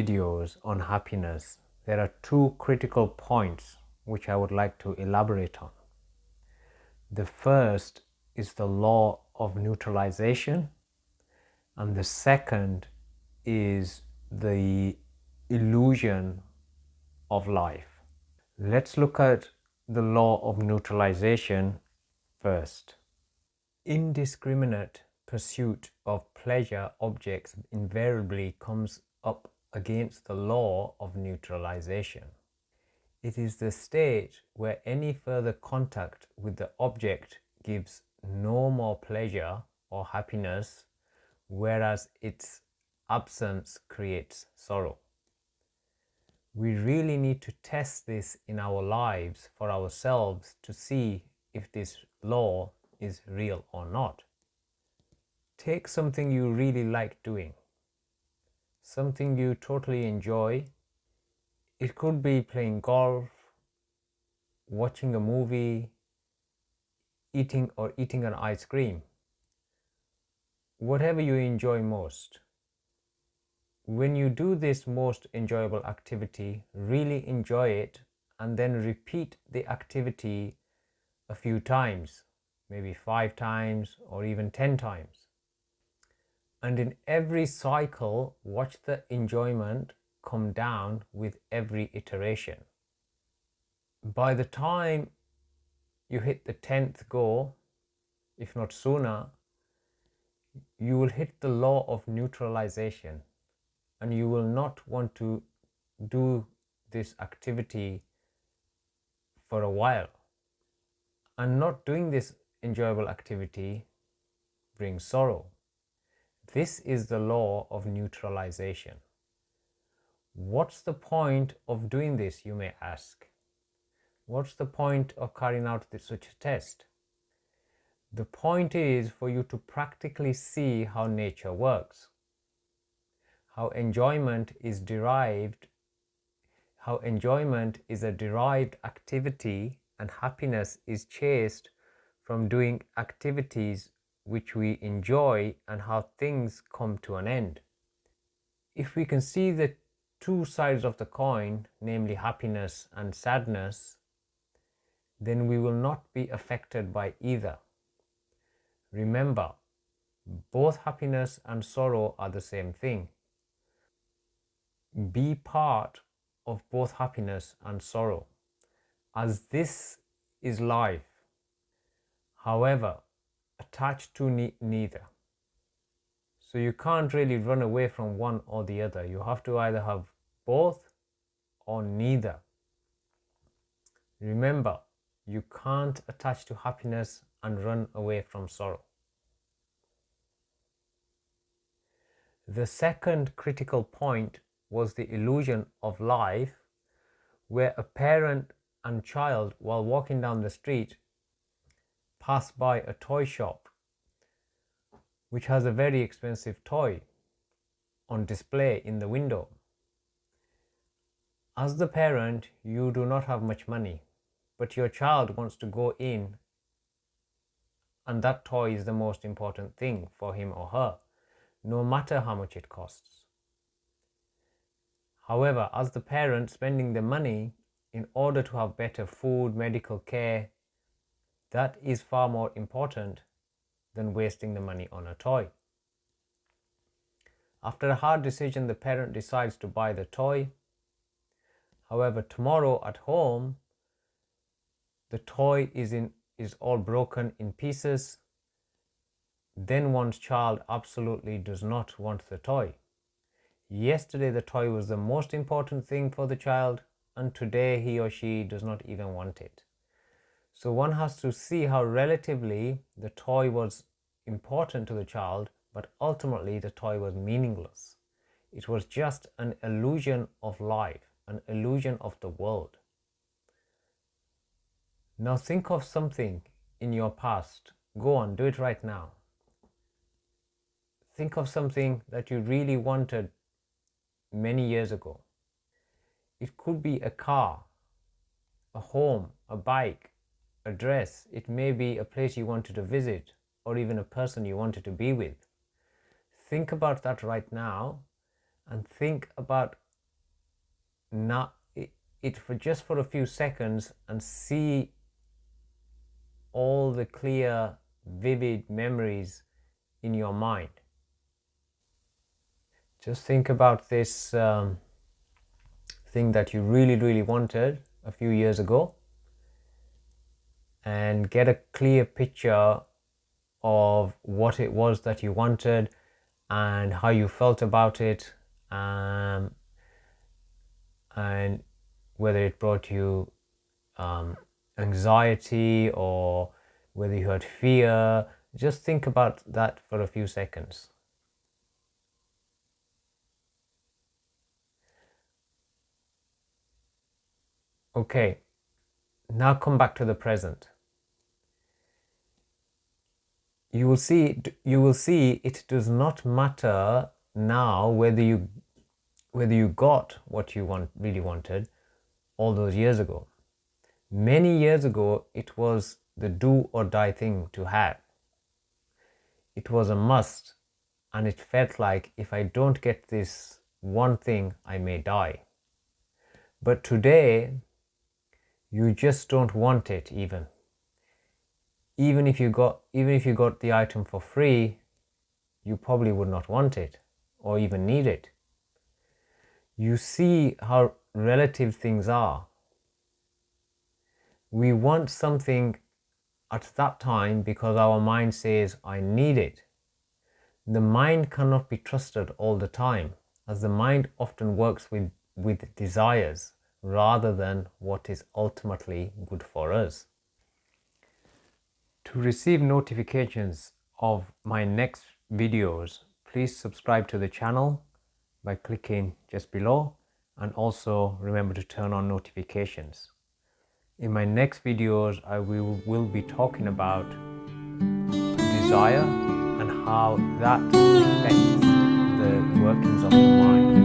videos on happiness, there are two critical points which I would like to elaborate on. The first is the law of neutralization, and the second is the illusion of life. Let's look at the law of neutralization first. Indiscriminate pursuit of pleasure objects invariably comes up against the law of neutralization. It is the state where any further contact with the object gives no more pleasure or happiness, whereas its absence creates sorrow. We really need to test this in our lives for ourselves to see if this law is real or not. Take something you really like doing, something you totally enjoy. It could be playing golf, watching a movie, eating an ice cream. Whatever you enjoy most. When you do this most enjoyable activity, really enjoy it and then repeat the activity a few times, maybe 5 times or even 10 times. And in every cycle, watch the enjoyment come down with every iteration. By the time you hit the 10th go, if not sooner, you will hit the law of neutralization and you will not want to do this activity for a while. And not doing this enjoyable activity brings sorrow. This is the law of neutralization. What's the point of doing this, you may ask? What's the point of carrying out such a test? The point is for you to practically see how nature works, how enjoyment is a derived activity, and happiness is chased from doing activities which we enjoy, and how things come to an end. If we can see the two sides of the coin, namely happiness and sadness, then we will not be affected by either. Remember, both happiness and sorrow are the same thing. Be part of both happiness and sorrow, as this is life. However, attached to neither. So you can't really run away from one or the other. You have to either have both or neither. Remember, you can't attach to happiness and run away from sorrow. The second critical point was the illusion of life, where a parent and child, while walking down the street, pass by a toy shop which has a very expensive toy on display in the window. As the parent, you do not have much money, but your child wants to go in, and that toy is the most important thing for him or her, no matter how much it costs. However, as the parent, spending the money in order to have better food, medical care, that is far more important than wasting the money on a toy. After a hard decision, the parent decides to buy the toy. However, tomorrow at home, the toy is all broken in pieces. Then one's child absolutely does not want the toy. Yesterday the toy was the most important thing for the child, and today he or she does not even want it. So one has to see how relatively the toy was important to the child, but ultimately the toy was meaningless. It was just an illusion of life, an illusion of the world. Now think of something in your past. Go on, do it right now. Think of something that you really wanted many years ago. It could be a car, a home, a bike, a dress. It may be a place you wanted to visit, or even a person you wanted to be with. Think about that right now, and think about it for just for a few seconds and see all the clear, vivid memories in your mind. Just think about this thing that you really wanted a few years ago, and get a clear picture of what it was that you wanted and how you felt about it, and whether it brought you anxiety or whether you had fear. Just think about that for a few seconds. Okay, now come back to the present. You will see it does not matter now whether you got what you really wanted all those years ago. Many years ago, it was the do or die thing to have. It was a must, and it felt like if I don't get this one thing, I may die. But today, you just don't want it even. Even if you got the item for free, you probably would not want it or even need it. You see how relative things are. We want something at that time because our mind says, I need it. The mind cannot be trusted all the time, as the mind often works with desires rather than what is ultimately good for us. To receive notifications of my next videos, please subscribe to the channel by clicking just below, and also remember to turn on notifications. In my next videos, I will be talking about desire and how that affects the workings of the mind.